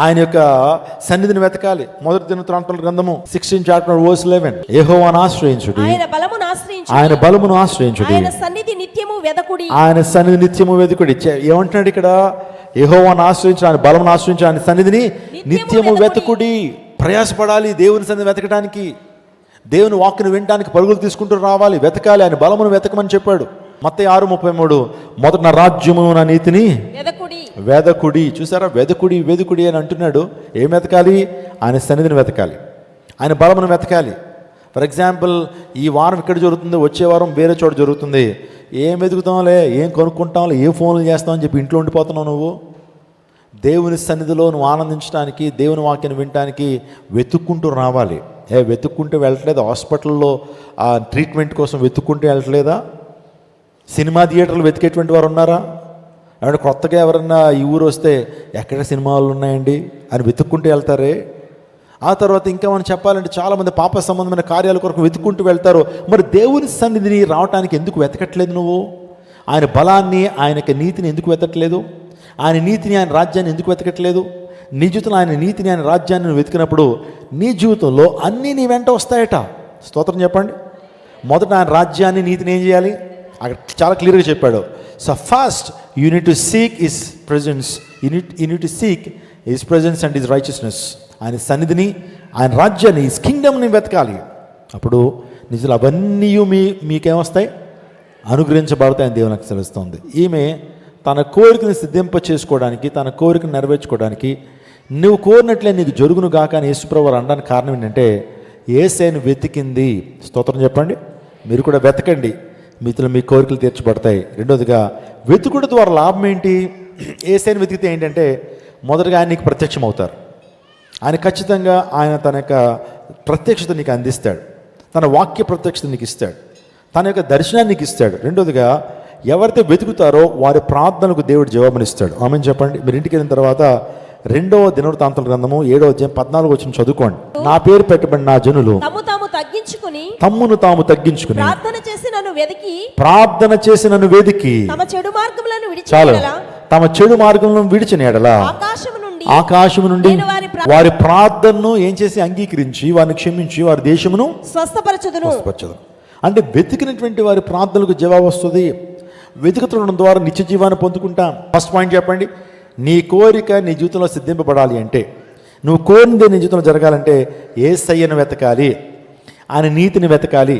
ఆయన యొక్క సన్నిధిని వెతకాలి. మొదటి దినవృత్తాంతముల గ్రంథము 16 చాప్టర్ వర్స్ 11, యెహోవాను ఆశ్రయించుడి, ఆయన బలమును ఆశ్రయించుడి, ఆయన సన్నిధి నిత్యము వెదకుడి, ఆయన సన్నిధి నిత్యము వెతుకుడి. ఏమంటున్నాడు ఇక్కడ? యెహోవాను ఆశ్రయించు, ఆయన బలమును ఆశ్రయించు, ఆయన సన్నిధిని నిత్యము వెతుకుడి. ప్రయాసపడాలి దేవుని సన్నిధి వెతకడానికి, దేవుని వాక్కును వినడానికి పరుగులు తీసుకుంటూ రావాలి, వెతకాలి, ఆయన బలమును వెతకమని చెప్పాడు. మత్తయి 6:33, మొదట నా రాజ్యము నా నీతిని వెదకుడి. చూసారా, వెదకుడి అని అంటున్నాడు. ఏం వెతకాలి? ఆయన సన్నిధిని వెతకాలి, ఆయన బలమును వెతకాలి. ఫర్ ఎగ్జాంపుల్, ఈ వారం ఇక్కడ జరుగుతుంది, వచ్చే వారం వేరే చోట జరుగుతుంది. ఏం వెతుకుతాంలే, ఏం కొనుక్కుంటాంలే, ఏ ఫోన్లు చేస్తామని చెప్పి ఇంట్లో ఉండిపోతున్నావు. నువ్వు దేవుని సన్నిధిలో నువ్వు ఆనందించడానికి, దేవుని వాక్యాన్ని వినడానికి వెతుక్కుంటూ రావాలి. వెతుక్కుంటూ వెళ్ళట్లేదు? హాస్పిటల్లో ఆ ట్రీట్మెంట్ కోసం వెతుక్కుంటూ వెళ్ళట్లేదా? సినిమా థియేటర్లు వెతికేటువంటి వారు ఉన్నారా? అంటే కొత్తగా ఎవరన్నా ఈ ఊరు వస్తే ఎక్కడ సినిమాలు ఉన్నాయండి అని వెతుక్కుంటూ వెళ్తారే. ఆ తర్వాత ఇంకా మనం చెప్పాలంటే చాలామంది పాప సంబంధమైన కార్యాల కొరకు వెతుక్కుంటూ వెళ్తారు. మరి దేవుని సన్నిధిని రావడానికి ఎందుకు వెతకట్లేదు నువ్వు? ఆయన బలాన్ని, ఆయన నీతిని ఎందుకు వెతకట్లేదు? ఆయన నీతిని, ఆయన రాజ్యాన్ని ఎందుకు వెతకట్లేదు? నీ జీవితంలో ఆయన నీతిని, ఆయన రాజ్యాన్ని నువ్వు వెతికినప్పుడు నీ జీవితంలో అన్నీ నీ వెంట వస్తాయట. స్తోత్రం చెప్పండి. మొదట ఆయన రాజ్యాన్ని, నీతిని ఏం చేయాలి? అక్కడ చాలా క్లియర్గా చెప్పాడు. So first you need to seek his presence, you need to seek his presence and his righteousness. ఆయన సన్నిధిని, ఆయన రాజ్యాన్ని, హిస్ కింగ్డమ్ని వెతకాలి. అప్పుడు నిజంగా అవన్నీ మీకేమొస్తాయి? అనుగ్రహించబడతాయని దేవుని నాకు తెలుస్తుంది. ఈమె తన కోరికను సిద్ధింప చేసుకోవడానికి, తన కోరికను నెరవేర్చుకోవడానికి, నువ్వు కోరినట్లే నీకు జరుగును గాక అని యేసుప్రభువు అనడానికి కారణం ఏంటంటే యేసయ్యను వెతికింది. స్తోత్రం చెప్పండి. మీరు కూడా వెతకండి, మీతో మీ కోరికలు తీర్చబడతాయి. రెండోదిగా, వెతుకుడు ద్వారా లాభం ఏంటి? యేసయ్యను వెతికితే ఏంటంటే మొదటగా ఆయన నీకు ప్రత్యక్షం అవుతారు. ఆయన ఖచ్చితంగా ఆయన తన యొక్క ప్రత్యక్షత నీకు అందిస్తాడు, తన వాక్య ప్రత్యక్షత నీకు ఇస్తాడు, తన యొక్క దర్శనాన్ని నీకు ఇస్తాడు. రెండోదిగా, ఎవరైతే వెతుకుతారో వారి ప్రార్థనలకు దేవుడు జవాబునిస్తాడు. ఆమెను చెప్పండి. మీరు ఇంటికి వెళ్ళిన తర్వాత 2వ దినవృత్తాంతముల గ్రంథము 7వ అధ్యాయం 14 వచనం చదువుకోండి. నా పేరు పెట్టబడిన నా జనులు తమ్మును తాము తగ్గించుకుని ప్రార్థన చేసి నన్ను వెదికి చాలు తమ చెడు మార్గములను విడిచిన ఎడల ఆకాశము నుండి వారి ప్రార్థనను ఏం చేసి అంగీకరించి వారిని క్షమించి వారి దేశమును స్వస్థపరచుదును. అంటే వెతికినటువంటి వారి ప్రార్థనలకు జవాబు వస్తుంది. వెతుకుతుండడం ద్వారా నిత్య జీవాన్ని పొందుకుంటాం. ఫస్ట్ పాయింట్ చెప్పండి. నీ కోరిక నీ జీవితంలో సిద్ధింపబడాలి అంటే, నువ్వు కోరిందే నీ జీవితంలో జరగాలంటే యేసయ్యను వెతకాలి, ఆయన నీతిని వెతకాలి,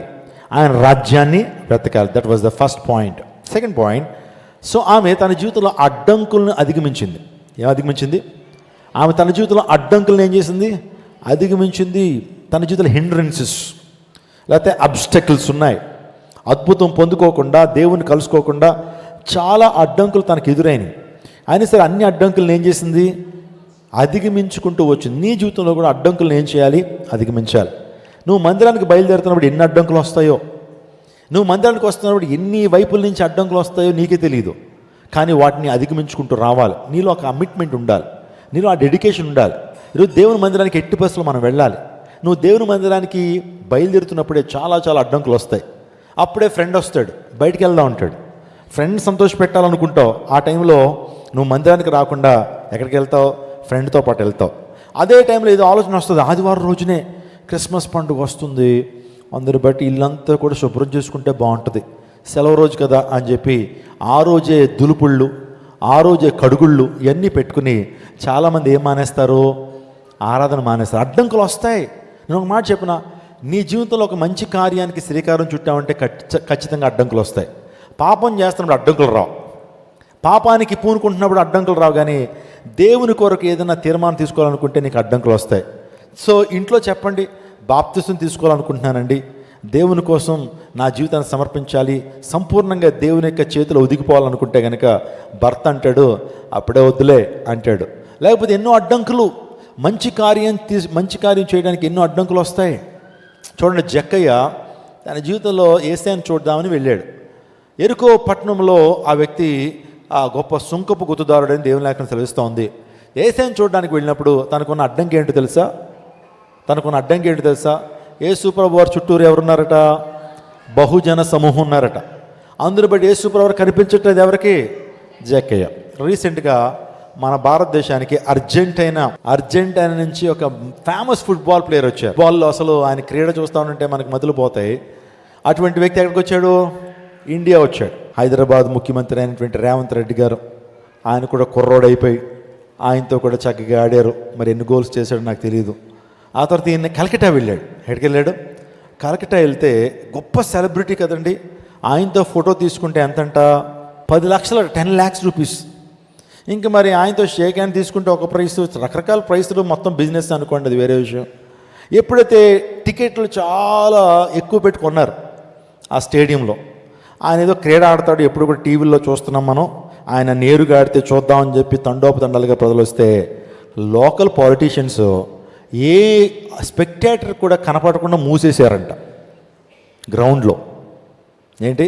ఆయన రాజ్యాన్ని వెతకాలి. That was the first point. Second point, so ఆమె తన జీవితంలో అడ్డంకులను అధిగమించింది. ఏం అధిగమించింది? ఆమె తన జీవితంలో అడ్డంకులను ఏం చేసింది? అధిగమించింది. తన జీవితంలో హిండ్రెన్సెస్ లేకపోతే అబ్స్టకిల్స్ ఉన్నాయి. అద్భుతం పొందుకోకుండా, దేవుని కలుసుకోకుండా చాలా అడ్డంకులు తనకు ఎదురైనవి. అయినా సరే అన్ని అడ్డంకులను ఏం చేసింది? అధిగమించుకుంటూ వచ్చింది. నీ జీవితంలో కూడా అడ్డంకులను ఏం చేయాలి? అధిగమించాలి. నువ్వు మందిరానికి బయలుదేరుతున్నప్పుడు ఎన్ని అడ్డంకులు వస్తాయో, నువ్వు మందిరానికి వస్తున్నప్పుడు ఎన్ని వైపుల నుంచి అడ్డంకులు వస్తాయో నీకే తెలియదు. కానీ వాటిని అధిగమించుకుంటూ రావాలి. నీలో ఒక కమిట్మెంట్ ఉండాలి, నీలో ఆ డెడికేషన్ ఉండాలి. ఈరోజు దేవుని మందిరానికి ఎట్టి పరిస్థితుల్లో మనం వెళ్ళాలి. నువ్వు దేవుని మందిరానికి బయలుదేరుతున్నప్పుడే చాలా అడ్డంకులు వస్తాయి. అప్పుడే ఫ్రెండ్ వస్తాడు, బయటికి వెళ్దాం అంటాడు. ఫ్రెండ్ సంతోష పెట్టాలనుకుంటావు, ఆ టైంలో నువ్వు మందిరానికి రాకుండా ఎక్కడికి వెళ్తావు? ఫ్రెండ్తో పాటు వెళ్తావు. అదే టైంలో ఏదో ఆలోచన వస్తుంది, ఆదివారం రోజునే క్రిస్మస్ పండుగ వస్తుంది, అందరు బట్టి ఇల్లంతా కూడా శుభ్రం చేసుకుంటే బాగుంటుంది, సెలవు రోజు కదా అని చెప్పి ఆ రోజే దులుపుళ్ళు, ఆ రోజే కడుగుళ్ళు ఇవన్నీ పెట్టుకుని చాలామంది ఏం మానేస్తారు? ఆరాధన మానేస్తారు. అడ్డంకులు వస్తాయి. నేను ఒక మాట చెప్పిన, నీ జీవితంలో ఒక మంచి కార్యానికి శ్రీకారం చుట్టామంటే ఖచ్చితంగా అడ్డంకులు వస్తాయి. పాపం చేస్తున్నప్పుడు అడ్డంకులు రావు, పాపానికి పూనుకుంటున్నప్పుడు అడ్డంకులు రావు. కానీ దేవుని కొరకు ఏదైనా తీర్మానం తీసుకోవాలనుకుంటే నీకు అడ్డంకులు వస్తాయి. సో ఇంట్లో చెప్పండి, బాప్తిసం తీసుకోవాలనుకుంటున్నానండి, దేవుని కోసం నా జీవితాన్ని సమర్పించాలి, సంపూర్ణంగా దేవుని యొక్క చేతిలో ఒదిగిపోవాలనుకుంటే కనుక భర్త అంటాడు అప్పుడే వద్దులే అంటాడు. లేకపోతే ఎన్నో అడ్డంకులు, మంచి కార్యం చేయడానికి ఎన్నో అడ్డంకులు వస్తాయి. చూడండి, జక్కయ్య తన జీవితంలో యేసయ్యను చూద్దామని వెళ్ళాడు. ఎరుకో పట్టణంలో ఆ వ్యక్తి ఆ గొప్ప సుంకపు గుర్తుదారుడని దేవుని లేఖనం సెలవిస్తోంది. యేసయ్యను చూడడానికి వెళ్ళినప్పుడు తనకున్న అడ్డంకి ఏంటో తెలుసా? యేసుప్రభు వారి చుట్టూరు ఎవరున్నారట? బహుజన సమూహం ఉన్నారట. అందరూ బట్టి యేసుప్రభు వారు కనిపించట్లేదు ఎవరికి? జక్కయ్య. రీసెంట్గా మన భారతదేశానికి అర్జెంటైనా నుంచి ఒక ఫేమస్ ఫుట్బాల్ ప్లేయర్ వచ్చారు. ఫుట్బాల్లో అసలు ఆయన క్రీడ చూస్తూ ఉంటే మనకు మొదలు పోతాయి. అటువంటి వ్యక్తి ఎక్కడికి వచ్చాడు? ఇండియా వచ్చాడు. హైదరాబాద్ ముఖ్యమంత్రి అయినటువంటి రేవంత్ రెడ్డి గారు, ఆయన కూడా కుర్రోడు అయిపోయి ఆయనతో కూడా చక్కగా ఆడారు. మరి ఎన్ని గోల్స్ చేశాడో నాకు తెలియదు. ఆ తర్వాత ఈయన కలకట్టా వెళ్ళాడు. ఎక్కడికి వెళ్ళాడు? కలకట్టా వెళ్తే గొప్ప సెలబ్రిటీ కదండి. ఆయనతో ఫోటో తీసుకుంటే ఎంతంట? 10 లక్షలు, 10 lakhs రూపీస్. ఇంకా మరి ఆయనతో షేక్ హ్యాండ్ తీసుకుంటే ఒక ప్రైస్, రకరకాల ప్రైస్లు, మొత్తం బిజినెస్ అనుకోండి, అది వేరే విషయం. ఎప్పుడైతే టికెట్లు చాలా ఎక్కువ పెట్టుకున్నారు ఆ స్టేడియంలో, ఆయన ఏదో క్రీడ ఆడతాడు, ఎప్పుడు కూడా టీవీల్లో చూస్తున్నాం మనం, ఆయన నేరుగా ఆడితే చూద్దామని చెప్పి తండోపతండాలుగా ప్రజలు వస్తే లోకల్ పాలిటీషియన్స్ ఏ స్పెక్టేటర్ కూడా కనపడకుండా మూసేశారంట గ్రౌండ్లో. ఏంటి,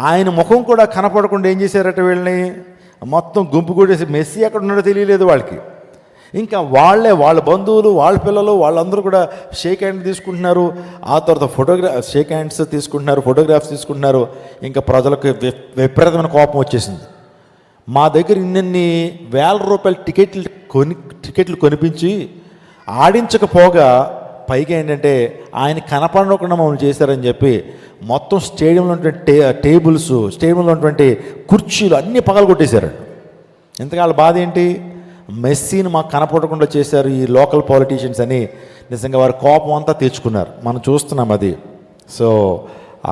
ఆయన ముఖం కూడా కనపడకుండా ఏం చేశారట వీళ్ళని మొత్తం గుంపు కూడేసి, మెస్సీ ఎక్కడ ఉన్నాడో తెలియలేదు వాళ్ళకి. ఇంకా వాళ్ళ బంధువులు, వాళ్ళ పిల్లలు, వాళ్ళందరూ కూడా షేక్ హ్యాండ్ తీసుకుంటున్నారు. ఆ తర్వాత షేక్ హ్యాండ్స్ తీసుకుంటున్నారు, ఫోటోగ్రాఫ్స్ తీసుకుంటున్నారు. ఇంకా ప్రజలకు విపరీతమైన కోపం వచ్చేసింది. మా దగ్గర ఇన్ని వేల రూపాయల టికెట్లు కొనిపించి ఆడించకపోగా పైగా ఏంటంటే ఆయన కనపడకుండా మమ్మల్ని చేశారని చెప్పి మొత్తం స్టేడియంలో ఉన్నటువంటి టేబుల్స్, స్టేడియంలో ఉన్నటువంటి కుర్చీలు అన్నీ పగలగొట్టేశారు. ఇంతకాల బాధ ఏంటి? మెస్సీని మాకు కనపడకుండా చేశారు ఈ లోకల్ పాలిటీషియన్స్ అని నిజంగా వారి కోపం అంతా తెచ్చుకున్నారు. మనం చూస్తున్నాం అది. సో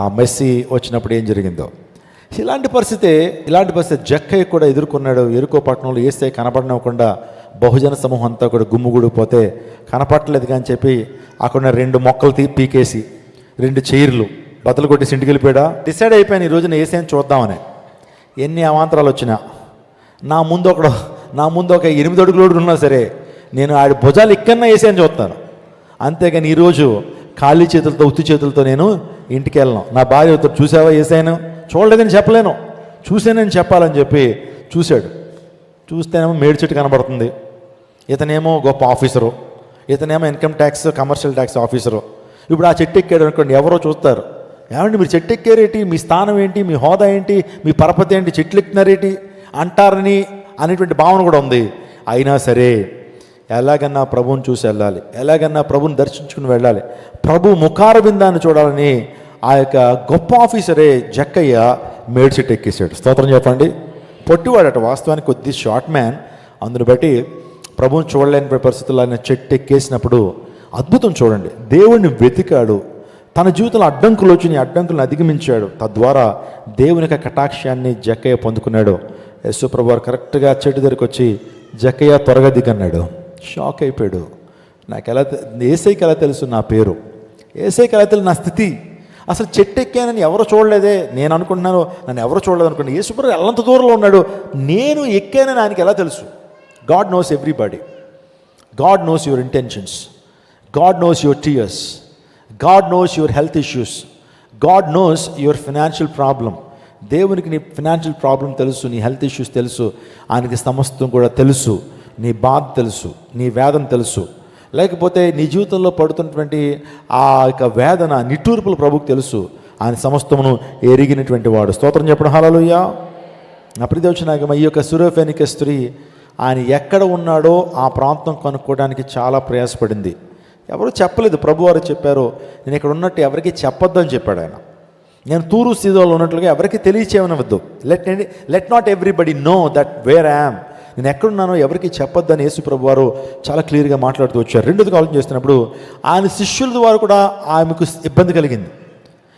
ఆ మెస్సీ వచ్చినప్పుడు ఏం జరిగిందో ఇలాంటి పరిస్థితి జక్కయ్య కూడా ఎదుర్కొన్నాడు. ఎరుకో పట్టణంలో యేసయ్య కనపడనివ్వకుండా బహుజన సమూహం అంతా కూడా గుమ్ముగూడిపోతే కనపడలేదు కానీ చెప్పి అక్కడ 2 మొక్కలు పీకేసి 2 చైర్లు బద్దలు కొట్టేసి ఇంటికి వెళ్ళిపోయాడా. డిసైడ్ అయిపోయాను ఈ రోజున యేసయ్యని చూద్దామని. ఎన్ని అవాంతరాలు వచ్చినా నా ముందు ఒక 8 అడుగులోడు ఉన్నా సరే నేను ఆడి భుజాలు ఎక్కడన్నా యేసయ్యని చూస్తాను. అంతేగాని ఈరోజు ఖాళీ చేతులతో, ఉత్తి చేతులతో నేను ఇంటికి వెళ్ళను. నా భార్యతో చూసావా యేసయ్యను? చూడలేదని చెప్పలేను, చూసానని చెప్పాలని చెప్పి చూశాడు. చూస్తేనేమో మేడి చెట్టు కనబడుతుంది. ఇతనేమో గొప్ప ఆఫీసరు, ఇతనేమో income tax, commercial tax officer. ఇప్పుడు ఆ చెట్టు ఎక్కాడు అనుకోండి, ఎవరో చూస్తారు, ఏమండి మీరు చెట్టు ఎక్కారేంటి, మీ స్థానం ఏంటి, మీ హోదా ఏంటి, మీ పరపతి ఏంటి, చెట్లు ఎక్కుతున్నారేంటి అంటారని అనేటువంటి భావన కూడా ఉంది. అయినా సరే ఎలాగన్నా ప్రభువుని చూసి వెళ్ళాలి, ఎలాగన్నా ప్రభుని దర్శించుకుని వెళ్ళాలి, ప్రభు ముఖార విందాన్ని చూడాలని ఆ యొక్క గొప్ప ఆఫీసరే జక్కయ్య మేడి చెట్టు ఎక్కేసాడు. స్తోత్రం చెప్పండి. పొట్టివాడట, వాస్తవానికి కొద్ది షార్ట్ మ్యాన్. అందుని బట్టి ప్రభువుని చూడలేని పరిస్థితుల్లో ఆయన చెట్టు ఎక్కేసినప్పుడు అద్భుతం చూడండి. దేవుణ్ణి వెతికాడు, తన జీవితంలో అడ్డంకులు వచ్చి అడ్డంకులను అధిగమించాడు. తద్వారా దేవుని యొక్క కటాక్షాన్ని జక్కయ్య పొందుకున్నాడు. యేసు ప్రభు వారు కరెక్ట్గా చెట్టు దగ్గరికి వచ్చి జక్కయ్య త్వరగా దిగన్నాడు. షాక్ అయిపోయాడు. యేసయ్యకి ఎలా తెలుసు నా పేరు, యేసయ్యకి ఎలా తెలుసు నా స్థితి, అసలు చెట్టు ఎక్కానని ఎవరు చూడలేదే, నేను అనుకుంటున్నాను నన్ను ఎవరు చూడలేదు అనుకున్నాను. యేసు ప్రభు ఎల్లంత దూరంలో ఉన్నాడు, నేను ఎక్కానని ఆయనకి ఎలా తెలుసు? God knows everybody. God knows your intentions, God knows your tears, God knows your health issues, God knows your financial problem. దేవునికి నీ ఫినాన్షియల్ ప్రాబ్లం తెలుసు, నీ హెల్త్ ఇష్యూస్ తెలుసు, ఆయనకి సమస్తం కూడా తెలుసు. నీ బాధ తెలుసు, నీ వేదన తెలుసు, లేకపోతే నీ జీవితంలో పడుతున్నటువంటి ఆ యొక్క వేదన నిట్టూర్పుల ప్రభుకు తెలుసు. ఆయన సమస్తమును ఎరిగినటువంటి వాడు. స్తోత్రం చెప్పడం హల్లెలూయా. నా ప్రియదేవచనాగమ ఈ యొక్క సురోఫెనిక స్త్రీ ఆయన ఎక్కడ ఉన్నాడో ఆ ప్రాంతం కనుక్కోవడానికి చాలా ప్రయాసపడింది. ఎవరు చెప్పలేదు, ప్రభువారు చెప్పారు నేను ఇక్కడ ఉన్నట్టు ఎవరికి చెప్పొద్దు అని చెప్పాడు ఆయన. నేను తూరు సీదోలో ఉన్నట్లుగా ఎవరికి తెలియచేయవనవద్దు. Let not everybody know that where I am. నేను ఎక్కడున్నానో ఎవరికి చెప్పొద్దని యేసు ప్రభు వారు చాలా క్లియర్గా మాట్లాడుతూ వచ్చారు. రెండోది ఆలోచన చేస్తున్నప్పుడు ఆయన శిష్యుల ద్వారా కూడా ఆమెకు ఇబ్బంది కలిగింది.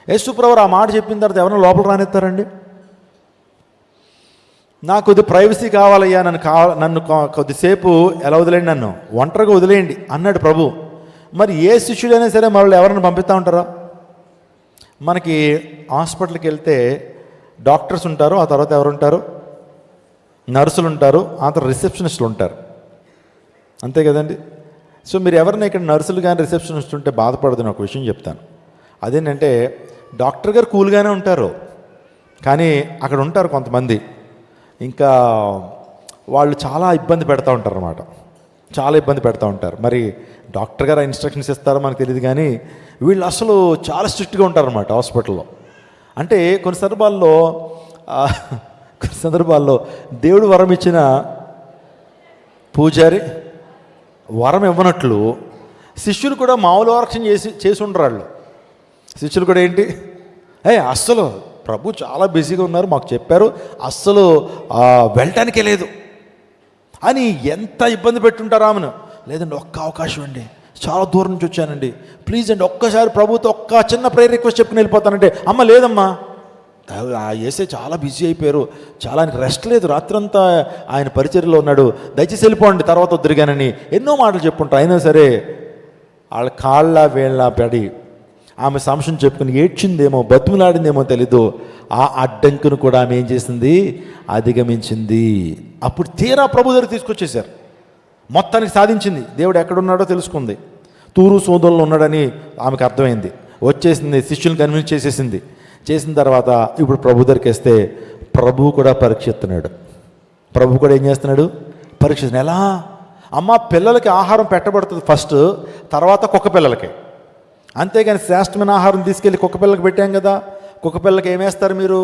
యేసు ప్రభు వారు ఆ మాట చెప్పిన తర్వాత ఎవరైనా లోపల రానిస్తారండి? నాకు కొద్ది ప్రైవసీ కావాలయ్యా, నన్ను కొద్దిసేపు ఎలా వదిలేండి, నన్ను ఒంటరిగా వదిలేయండి అన్నాడు ప్రభు. మరి ఏ శిష్యుడైనా సరే మళ్ళీ ఎవరైనా పంపిస్తూ ఉంటారా? మనకి హాస్పిటల్కి వెళ్తే డాక్టర్స్ ఉంటారు, ఆ తర్వాత ఎవరు ఉంటారు? నర్సులు ఉంటారు, ఆ తర్వాత రిసెప్షనిస్టులు ఉంటారు, అంతే కదండి. సో మీరు ఎవరైనా ఇక్కడ నర్సులు కానీ రిసెప్షనిస్ట్ ఉంటే బాధపడదని ఒక విషయం చెప్తాను. అదేంటంటే డాక్టర్ గారు కూల్గానే ఉంటారు, కానీ అక్కడ ఉంటారు కొంతమంది ఇంకా వాళ్ళు చాలా ఇబ్బంది పెడతా ఉంటారు అన్నమాట, చాలా ఇబ్బంది పెడతా ఉంటారు. మరి డాక్టర్ గారు ఇన్స్ట్రక్షన్స్ ఇస్తారో మనకు తెలియదు, కానీ వీళ్ళు అసలు చాలా స్ట్రిక్ట్గా ఉంటారన్నమాట హాస్పిటల్లో. అంటే కొన్ని సందర్భాల్లో దేవుడు వరం ఇచ్చిన పూజారి వరం ఇవ్వనట్లు శిష్యులు కూడా మామూలు వరక్షణ చేసి ఉండరు వాళ్ళు. శిష్యులు కూడా ఏంటి, అస్సలు ప్రభు చాలా బిజీగా ఉన్నారు, మాకు చెప్పారు, అస్సలు వెళ్ళటానికే లేదు అని ఎంత ఇబ్బంది పెట్టుంటారు ఆమెను. లేదండి, ఒక్క అవకాశం అండి, చాలా దూరం నుంచి వచ్చానండి, ప్లీజ్ అండి ఒక్కసారి ప్రభుతో ఒక్క చిన్న ప్రేయర్ రిక్వెస్ట్ చెప్పుకుని వెళ్ళిపోతానంటే, అమ్మ లేదమ్మా, ఏసే చాలా బిజీ అయిపోయారు, చాలా ఆయనకి రెస్ట్ లేదు, రాత్రంతా ఆయన పరిచర్యలో ఉన్నాడు, దయచేసి వెళ్ళిపోండి, తర్వాత వద్దురుగానని ఎన్నో మాటలు చెప్పుంటారు. అయినా సరే వాళ్ళ కాళ్ళ వేళ్ళ పడి ఆమె సంశయం చెప్పుకుని ఏడ్చిందేమో, బతుములాడిందేమో తెలీదు, ఆ అడ్డంకును కూడా ఆమె ఏం చేసింది, అధిగమించింది. అప్పుడు తీరా ప్రభు దగ్గర తీసుకొచ్చేశారు, మొత్తానికి సాధించింది, దేవుడు ఎక్కడున్నాడో తెలుసుకుంది, తూరు సోదరులు ఉన్నాడని ఆమెకు అర్థమైంది, వచ్చేసింది, శిష్యులను కన్విన్స్ చేసేసింది. చేసిన తర్వాత ఇప్పుడు ప్రభు దగ్గరికి వేస్తే ప్రభు కూడా పరీక్షిస్తున్నాడు. ప్రభు కూడా ఏం చేస్తున్నాడు, పరీక్షిస్తున్నాడు. ఎలా అమ్మ, పిల్లలకి ఆహారం పెట్టబడుతుంది ఫస్ట్, తర్వాత కుక్క పిల్లలకి. అంతేగాని శ్రేష్టమైన ఆహారం తీసుకెళ్ళి కుక్క పిల్లలకి పెట్టాం కదా, కుక్క పిల్లలకి ఏమేస్తారు మీరు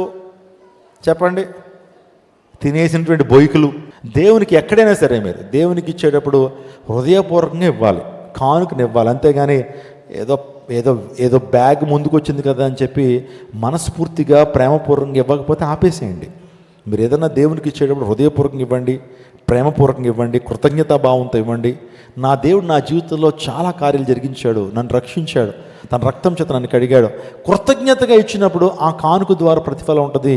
చెప్పండి, తినేసినటువంటి బొయ్కులు. దేవునికి ఎక్కడైనా సరే మీరు దేవునికి ఇచ్చేటప్పుడు హృదయపూర్వకంగా ఇవ్వాలి, కానుకనివ్వాలి. అంతేగాని ఏదో ఏదో ఏదో బ్యాగ్ ముందుకు వచ్చింది కదా అని చెప్పి మనస్ఫూర్తిగా ప్రేమపూర్వకంగా ఇవ్వకపోతే ఆపేసేయండి. మీరు ఏదైనా దేవునికి ఇచ్చేటప్పుడు హృదయపూర్వకంగా ఇవ్వండి, ప్రేమపూర్వకంగా ఇవ్వండి, కృతజ్ఞతాభావంతో ఇవ్వండి. నా దేవుడు నా జీవితంలో చాలా కార్యాలు జరిగించాడు, నన్ను రక్షించాడు, తన రక్తం చేత నన్ను కడిగాడు, కృతజ్ఞతగా ఇచ్చినప్పుడు ఆ కానుక ద్వారా ప్రతిఫలం ఉంటుంది.